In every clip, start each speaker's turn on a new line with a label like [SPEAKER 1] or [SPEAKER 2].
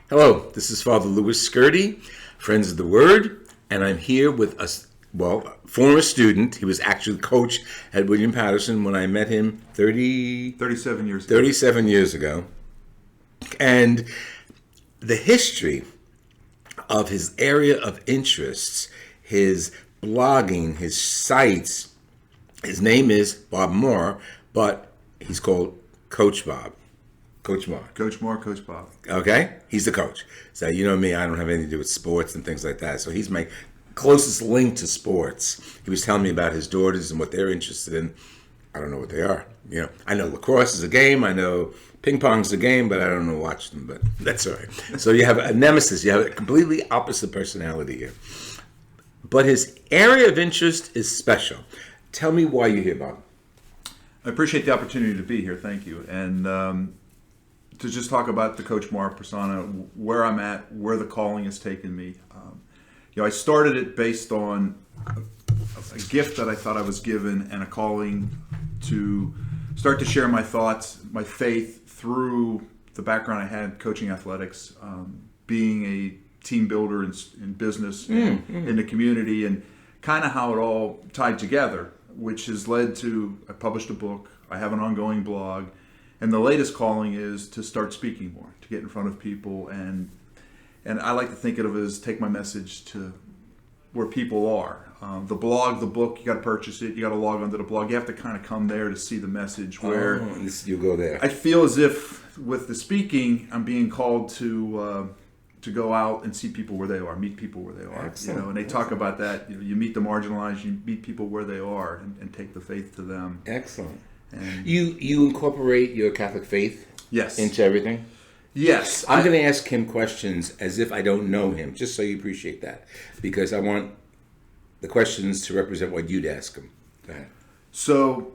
[SPEAKER 1] Hello, this is Father Louis SCURTI, Friends of the Word, and I'm here with a former student. He was actually coach at William Patterson when I met him
[SPEAKER 2] 37 years ago.
[SPEAKER 1] 37 years ago. And the history of his area of interests, his blogging, his sites, his name is Bob Mahr, but he's called Coach Bob. Coach Mahr.
[SPEAKER 2] Coach Mahr, Coach Bob.
[SPEAKER 1] Okay? He's the coach. So you know me, I don't have anything to do with sports and things like that. So he's my closest link to sports. He was telling me about his daughters and what they're interested in. I don't know what they are. You know, I know lacrosse is a game. I know ping pong is a game, but I don't know watch them. But that's all right. So you have a nemesis. You have a completely opposite personality here. But his area of interest is special. Tell me why you're here, Bob.
[SPEAKER 2] I appreciate the opportunity to be here. Thank you. And to just talk about the Coach Mahr persona, where I'm at, where the calling has taken me. I started it based on a gift that I thought I was given and a calling to start to share my thoughts, my faith through the background I had coaching athletics, being a team builder in business, in the community, and kind of how it all tied together, which has led to, I published a book, I have an ongoing blog, and the latest calling is to start speaking more, to get in front of people, and I like to think of it as take my message to where people are. The blog, the book, you got to purchase it, you got to log onto the blog, you have to kind of come there to see the message where
[SPEAKER 1] you go there.
[SPEAKER 2] I feel as if with the speaking, I'm being called to go out and see people where they are, meet people where they are.
[SPEAKER 1] Excellent.
[SPEAKER 2] And they talk about that. You meet the marginalized, you meet people where they are, and take the faith to them.
[SPEAKER 1] Excellent.
[SPEAKER 2] And
[SPEAKER 1] you incorporate your Catholic faith into everything?
[SPEAKER 2] Yes.
[SPEAKER 1] I'm going to ask him questions as if I don't know him, just so you appreciate that, because I want the questions to represent what you'd ask him. Go ahead.
[SPEAKER 2] So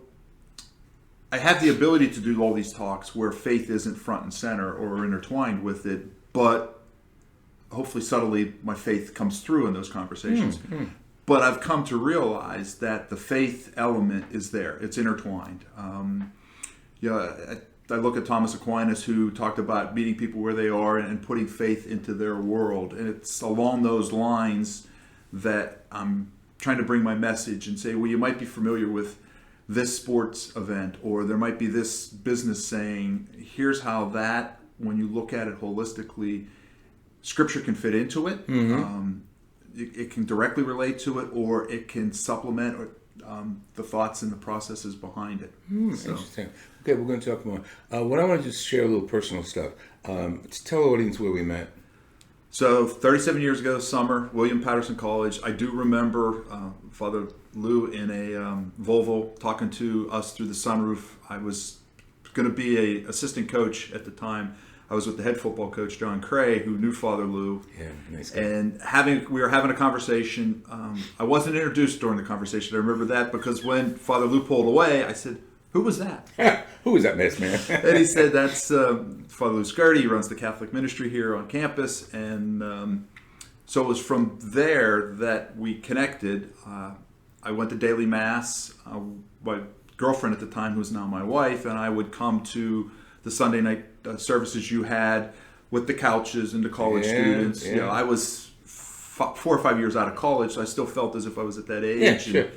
[SPEAKER 2] I have the ability to do all these talks where faith isn't front and center or intertwined with it, but hopefully subtly my faith comes through in those conversations. But I've come to realize that the faith element is there. It's intertwined. I look at Thomas Aquinas, who talked about meeting people where they are and putting faith into their world. And it's along those lines that I'm trying to bring my message and say, well, you might be familiar with this sports event, or there might be this business saying, here's how that, when you look at it holistically, Scripture can fit into it. It can directly relate to it, or it can supplement the thoughts and the processes behind it.
[SPEAKER 1] Interesting. Okay, we're going to talk more. What I want to just share a little personal stuff. Tell the audience where we met.
[SPEAKER 2] So 37 years ago, summer, William Patterson College. I do remember Father Lou in a Volvo talking to us through the sunroof. I was going to be an assistant coach at the time. I was with the head football coach, John Cray, who knew Father Lou.
[SPEAKER 1] Yeah, nice guy.
[SPEAKER 2] And we were having a conversation. I wasn't introduced during the conversation. I remember that because when Father Lou pulled away, I said, "Who was that?"
[SPEAKER 1] Who was that nice man?
[SPEAKER 2] And he said, "That's Father Lou SCURTI. He runs the Catholic ministry here on campus." And so it was from there that we connected. I went to daily mass. My girlfriend at the time, who's now my wife, and I would come to the Sunday night services you had with the couches and the college students.
[SPEAKER 1] Yeah.
[SPEAKER 2] I was 4 or 5 years out of college, so I still felt as if I was at that age.
[SPEAKER 1] Yeah, sure.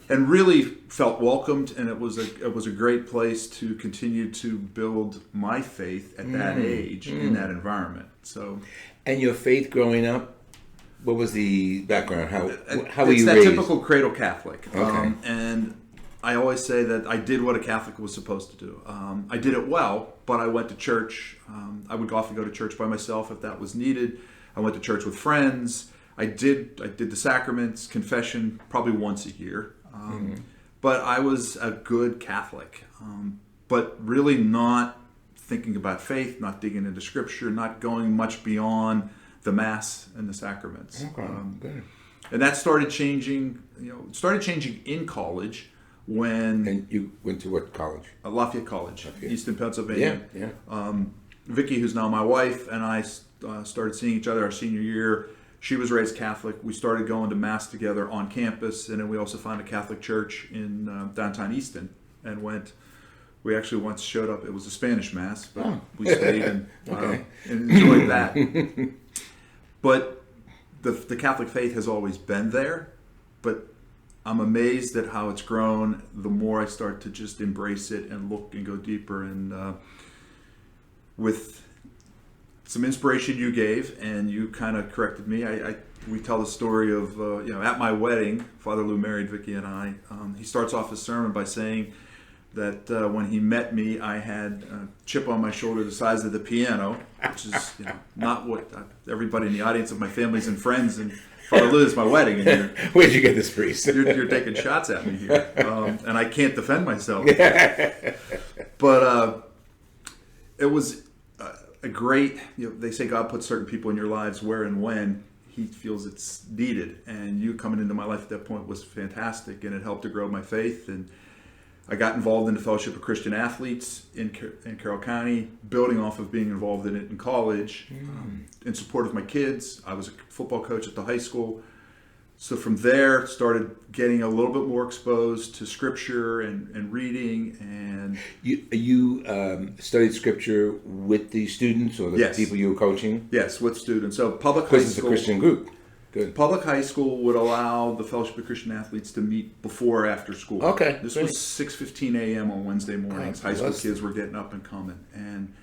[SPEAKER 2] And really felt welcomed, and it was a great place to continue to build my faith at that age in that environment. So,
[SPEAKER 1] and your faith growing up, what was the background? How were you
[SPEAKER 2] it's that
[SPEAKER 1] raised?
[SPEAKER 2] typical cradle Catholic.
[SPEAKER 1] Okay.
[SPEAKER 2] And I always say that I did what a Catholic was supposed to do. I did it well, but I went to church. I would often go to church by myself if that was needed. I went to church with friends. I did the sacraments, confession, probably once a year. But I was a good Catholic, but really not thinking about faith, not digging into Scripture, not going much beyond the Mass and the sacraments.
[SPEAKER 1] Okay, good.
[SPEAKER 2] And that started changing. Started changing in college when.
[SPEAKER 1] And you went to what college?
[SPEAKER 2] Lafayette College, Easton, Pennsylvania.
[SPEAKER 1] Yeah.
[SPEAKER 2] Vicky, who's now my wife, and I started seeing each other our senior year. She was raised Catholic. We started going to Mass together on campus, and then we also found a Catholic church in downtown Easton and went We actually once showed up. It was a Spanish mass, but we stayed and,
[SPEAKER 1] Okay.
[SPEAKER 2] and enjoyed that. But the Catholic faith has always been there. But I'm amazed at how it's grown. The more I start to just embrace it and look and go deeper, and with some inspiration you gave, and you kind of corrected me. We tell the story of at my wedding, Father Lou married Vicky and I. He starts off his sermon by saying that when he met me, I had a chip on my shoulder the size of the piano, which is not what everybody in the audience of my families and friends and Father Lou is my wedding. And
[SPEAKER 1] Where'd you get this priest?
[SPEAKER 2] you're taking shots at me here, and I can't defend myself. But it was a great. They say God puts certain people in your lives where and when He feels it's needed, and you coming into my life at that point was fantastic, and it helped to grow my faith. And I got involved in the Fellowship of Christian Athletes in Carroll County, building off of being involved in it in college, in support of my kids. I was a football coach at the high school. So from there, started getting a little bit more exposed to Scripture and reading. And
[SPEAKER 1] You studied Scripture with the students or the
[SPEAKER 2] Yes.
[SPEAKER 1] people you were coaching?
[SPEAKER 2] Yes, with students. So public high
[SPEAKER 1] Because it's a
[SPEAKER 2] school.
[SPEAKER 1] Christian group. Good.
[SPEAKER 2] Public high school would allow the Fellowship of Christian Athletes to meet before or after school.
[SPEAKER 1] Okay,
[SPEAKER 2] This
[SPEAKER 1] great.
[SPEAKER 2] was 6:15 a.m. on Wednesday mornings. High school
[SPEAKER 1] bless them.
[SPEAKER 2] kids were getting up and coming. And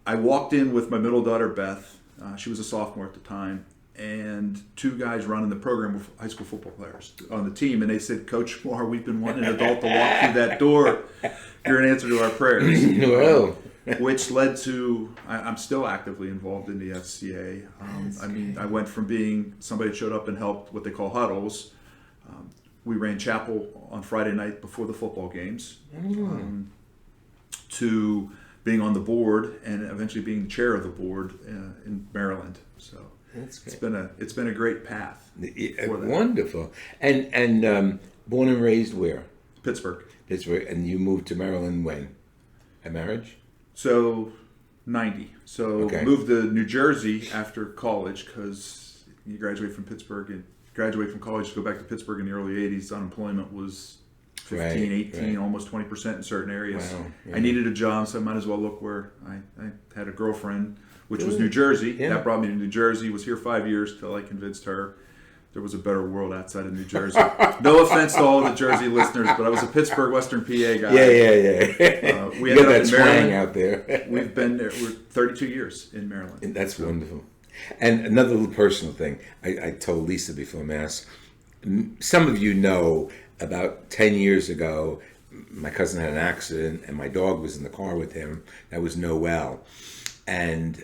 [SPEAKER 2] I walked in with my middle daughter, Beth. She was a sophomore at the time. And two guys running the program were high school football players on the team. And they said, Coach Mahr, we've been wanting an adult to walk through that door. You're an answer to our prayers.
[SPEAKER 1] Well.
[SPEAKER 2] Which led to, I'm still actively involved in the FCA. I went from being somebody that showed up and helped what they call huddles. We ran chapel on Friday night before the football games, to being on the board and eventually being the chair of the board in Maryland. So
[SPEAKER 1] That's great.
[SPEAKER 2] it's been a great path. For that.
[SPEAKER 1] Wonderful. And born and raised where?
[SPEAKER 2] Pittsburgh.
[SPEAKER 1] Pittsburgh. And you moved to Maryland when? At marriage?
[SPEAKER 2] So 90. So
[SPEAKER 1] Okay.
[SPEAKER 2] moved to New Jersey after college because you graduate from Pittsburgh and graduate from college to go back to Pittsburgh in the early 80s. Unemployment was 15,
[SPEAKER 1] Right,
[SPEAKER 2] 18,
[SPEAKER 1] right.
[SPEAKER 2] almost 20% in certain areas.
[SPEAKER 1] Wow, yeah.
[SPEAKER 2] I needed a job, so I might as well look where I had a girlfriend, which was
[SPEAKER 1] Good.
[SPEAKER 2] New Jersey.
[SPEAKER 1] Yeah.
[SPEAKER 2] That brought me to New Jersey. Was here 5 years till I convinced her there was a better world outside of New Jersey. No offense to all the Jersey listeners, but I was a Pittsburgh, Western PA guy.
[SPEAKER 1] Yeah.
[SPEAKER 2] We
[SPEAKER 1] You got
[SPEAKER 2] ended up
[SPEAKER 1] that
[SPEAKER 2] in
[SPEAKER 1] twang
[SPEAKER 2] Maryland.
[SPEAKER 1] out there.
[SPEAKER 2] We've been there. We're 32 years in Maryland.
[SPEAKER 1] And that's wonderful. And another little personal thing. I told Lisa before Mass, some of you know about 10 years ago, my cousin had an accident and my dog was in the car with him. That was Noel. And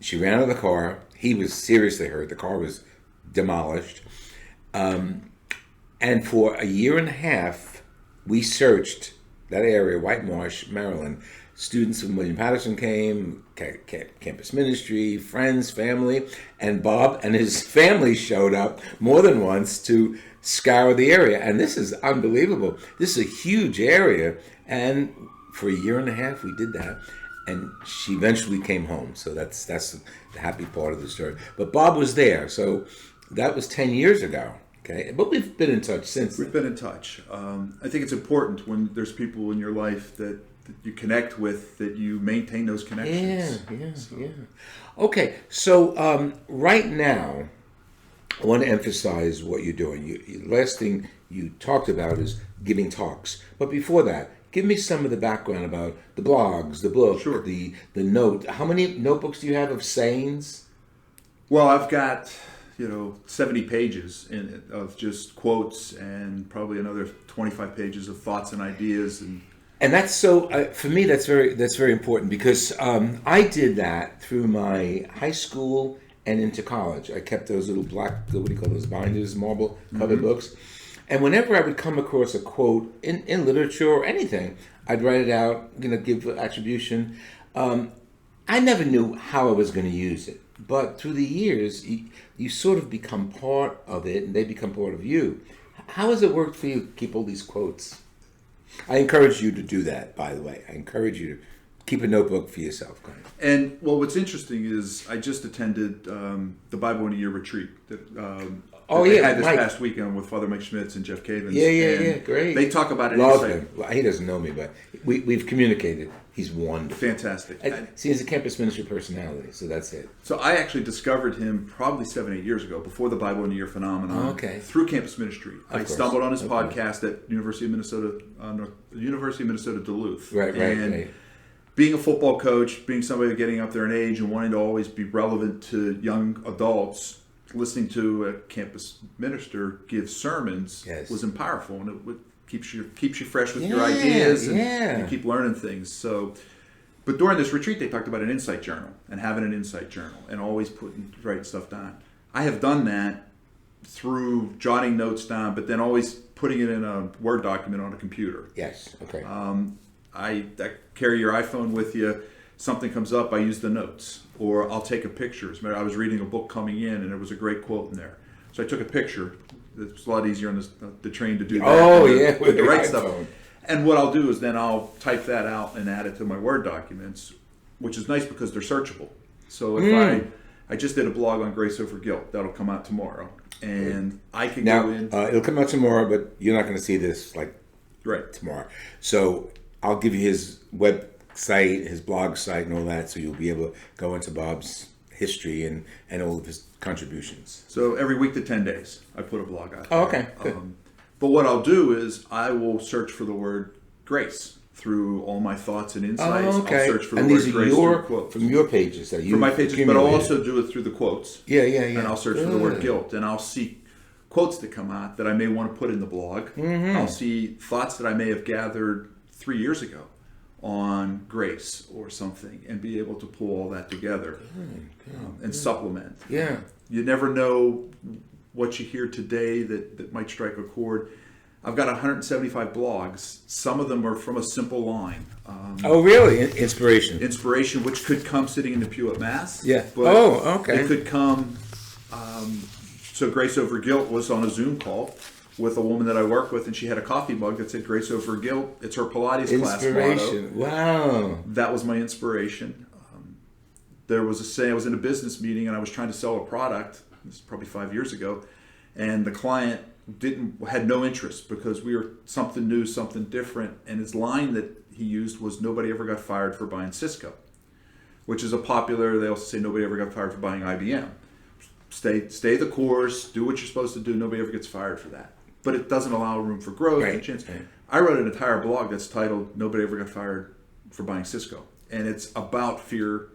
[SPEAKER 1] she ran out of the car. He was seriously hurt. The car was demolished. And for a year and a half, we searched that area, White Marsh, Maryland. Students from William Patterson came, campus ministry, friends, family, and Bob and his family showed up more than once to scour the area. And this is unbelievable. This is a huge area. And for a year and a half, we did that. And she eventually came home. So that's the happy part of the story. But Bob was there. So that was 10 years ago. Okay, but we've been in touch since then.
[SPEAKER 2] We've been in touch. I think it's important when there's people in your life that you connect with, that you maintain those connections.
[SPEAKER 1] Yeah. Okay, so right now, I want to emphasize what you're doing. Last thing you talked about is giving talks. But before that, give me some of the background about the blogs, the book,
[SPEAKER 2] Sure.
[SPEAKER 1] the note. How many notebooks do you have of sayings?
[SPEAKER 2] Well, I've got 70 pages of just quotes and probably another 25 pages of thoughts and ideas.
[SPEAKER 1] And that's so for me. That's very important because I did that through my high school and into college. I kept those little black, what do you call those, binders, marble covered books. And whenever I would come across a quote in literature or anything, I'd write it out, give attribution. I never knew how I was going to use it. But through the years, you sort of become part of it, and they become part of you. How has it worked for you to keep all these quotes? I encourage you to do that, by the way. I encourage you to keep a notebook for yourself. Go ahead.
[SPEAKER 2] And, well, what's interesting is I just attended the Bible in a Year retreat that
[SPEAKER 1] Oh,
[SPEAKER 2] that they
[SPEAKER 1] yeah,
[SPEAKER 2] had this
[SPEAKER 1] Mike.
[SPEAKER 2] past weekend with Father Mike Schmitz and Jeff Cavins.
[SPEAKER 1] Yeah, great.
[SPEAKER 2] They talk about it.
[SPEAKER 1] Love him. Well, he doesn't know me, but we've communicated. He's wonderful.
[SPEAKER 2] Fantastic.
[SPEAKER 1] See, he's a campus ministry personality, so that's it.
[SPEAKER 2] So I actually discovered him probably 7-8 years ago, before the Bible in a Year phenomenon.
[SPEAKER 1] Okay.
[SPEAKER 2] Through campus ministry, I
[SPEAKER 1] course.
[SPEAKER 2] stumbled on his
[SPEAKER 1] Of
[SPEAKER 2] podcast at University of Minnesota, Duluth.
[SPEAKER 1] Right.
[SPEAKER 2] Being a football coach, being somebody getting up there in age and wanting to always be relevant to young adults, listening to a campus minister give sermons was powerful, and it keeps you fresh with your ideas, and you keep learning things. So, but during this retreat, they talked about an insight journal and having an insight journal and always writing stuff down. I have done that through jotting notes down, but then always putting it in a Word document on a computer.
[SPEAKER 1] Yes. Okay.
[SPEAKER 2] I carry your iPhone with you. Something comes up, I use the notes, or I'll take a picture. As a matter, I was reading a book coming in, and there was a great quote in there, so I took a picture. It's a lot easier on the train to do that.
[SPEAKER 1] With
[SPEAKER 2] the
[SPEAKER 1] the
[SPEAKER 2] right
[SPEAKER 1] iPhone.
[SPEAKER 2] stuff. And what I'll do is then I'll type that out and add it to my Word documents, which is nice because they're searchable. So if I just did a blog on grace over guilt, that'll come out tomorrow, and I can
[SPEAKER 1] Now,
[SPEAKER 2] go in.
[SPEAKER 1] it'll come out tomorrow, but you're not going to see this tomorrow. So I'll give you his website, his blog site, and all that, so you'll be able to go into Bob's history and all of his contributions.
[SPEAKER 2] So every week to 10 days, I put a blog out.
[SPEAKER 1] Oh, okay. Good.
[SPEAKER 2] But what I'll do is I will search for the word grace through all my thoughts and insights.
[SPEAKER 1] Oh, okay.
[SPEAKER 2] I'll search for
[SPEAKER 1] and
[SPEAKER 2] the
[SPEAKER 1] these
[SPEAKER 2] word
[SPEAKER 1] are
[SPEAKER 2] grace through quotes.
[SPEAKER 1] from your pages that you
[SPEAKER 2] From my pages, but I'll
[SPEAKER 1] accumulated.
[SPEAKER 2] also do it through the quotes.
[SPEAKER 1] Yeah.
[SPEAKER 2] And I'll search for the word guilt, and I'll see quotes that come out that I may want to put in the blog.
[SPEAKER 1] Mm-hmm.
[SPEAKER 2] I'll see thoughts that I may have gathered 3 years ago on grace or something, and be able to pull all that together and supplement.
[SPEAKER 1] Yeah.
[SPEAKER 2] You never know what you hear today that might strike a chord. I've got 175 blogs. Some of them are from a simple line.
[SPEAKER 1] Oh, really? Inspiration.
[SPEAKER 2] Inspiration, which could come sitting in the pew at Mass.
[SPEAKER 1] Yeah.
[SPEAKER 2] But
[SPEAKER 1] okay.
[SPEAKER 2] It could come. So Grace Over Guilt was on a Zoom call with a woman that I work with, and she had a coffee mug that said Grace Over Guilt. It's her Pilates class motto.
[SPEAKER 1] Inspiration. Wow.
[SPEAKER 2] That was my inspiration. There was I was in a business meeting, and I was trying to sell a product. This is probably 5 years ago, and the client had no interest because we were something new, something different. And his line that he used was, "Nobody ever got fired for buying Cisco," which is a popular. They also say nobody ever got fired for buying IBM. Stay the course, do what you're supposed to do. Nobody ever gets fired for that. But it doesn't allow room for growth and chance. Right. I wrote an entire blog that's titled "Nobody Ever Got Fired for Buying Cisco," and it's about fear,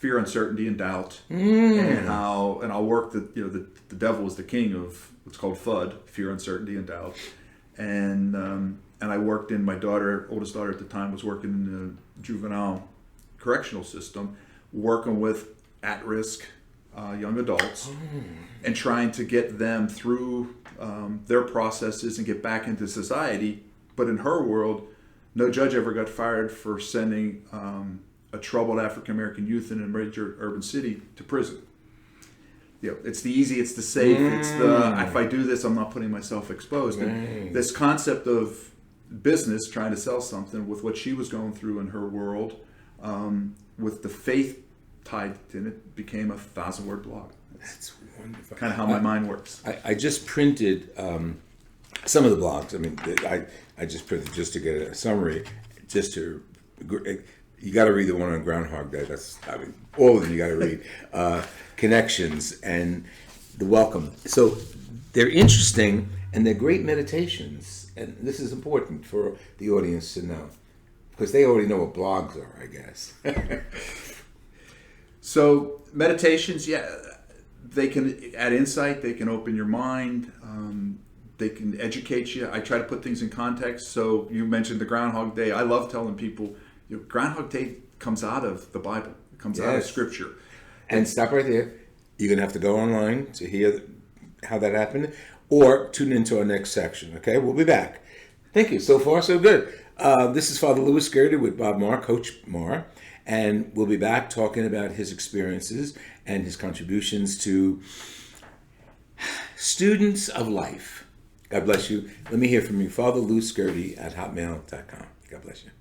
[SPEAKER 2] uncertainty, and doubt, and I'll work the devil is the king of what's called FUD, fear, uncertainty, and doubt, and I worked in my oldest daughter at the time was working in the juvenile correctional system, working with at-risk young adults, and trying to get them through their processes and get back into society. But in her world, no judge ever got fired for sending a troubled African American youth in a major urban city to prison. It's the easy, it's the safe, it's the if I do this, I'm not putting myself exposed. And this concept of business trying to sell something with what she was going through in her world, with the faith tied in it, became a 1,000-word blog.
[SPEAKER 1] That's wonderful.
[SPEAKER 2] Kind of how my mind works.
[SPEAKER 1] I just printed some of the blogs. I mean, I just printed just to get a summary. You got to read the one on Groundhog Day. All of them you got to read. Connections and the welcome. So they're interesting and they're great meditations. And this is important for the audience to know because they already know what blogs are, I guess.
[SPEAKER 2] So meditations, they can add insight. They can open your mind. They can educate you. I try to put things in context. So you mentioned the Groundhog Day. I love telling people, Groundhog Day comes out of the Bible. It comes out of Scripture.
[SPEAKER 1] And stop right there. You're going to have to go online to hear how that happened, or tune into our next section. Okay, we'll be back. Thank you. So far, so good. This is Father Louis SCURTI with Bob Mahr, Coach Mahr, and we'll be back talking about his experiences and his contributions to students of life. God bless you. Let me hear from you. Father Louis SCURTI at hotmail.com. God bless you.